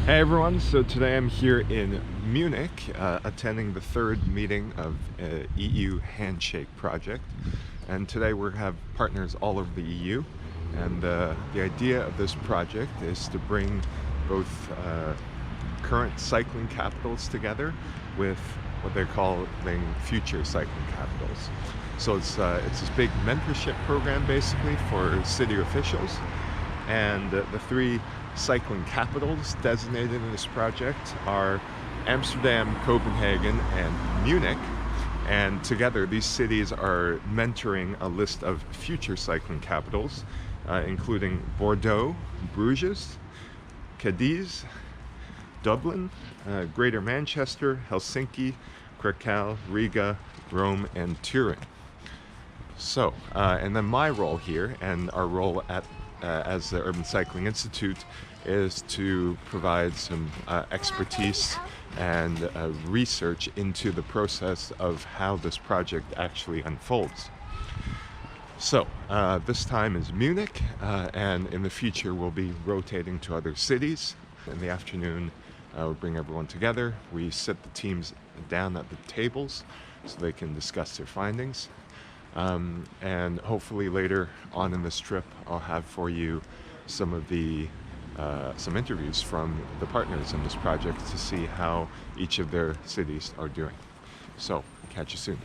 Hey everyone, so today I'm here in Munich attending the third meeting of EU HANDSHAKE project, and today we have partners all over the EU, and the idea of this project is to bring both current cycling capitals together with what they're calling future cycling capitals. So it's this big mentorship program basically for city officials, and the three cycling capitals designated in this project are Amsterdam, Copenhagen, and Munich. And together these cities are mentoring a list of future cycling capitals, including Bordeaux, Bruges, Cadiz, Dublin, Greater Manchester, Helsinki, Krakow, Riga, Rome, and Turin. So, and then my role here, and our role at as the Urban Cycling Institute, is to provide some expertise and research into the process of how this project actually unfolds. So this time is Munich, and in the future we'll be rotating to other cities. In the afternoon we'll bring everyone together. We sit the teams down at the tables so they can discuss their findings. And hopefully later on in this trip I'll have for you some of the some interviews from the partners in this project to see how each of their cities are doing. So catch you soon.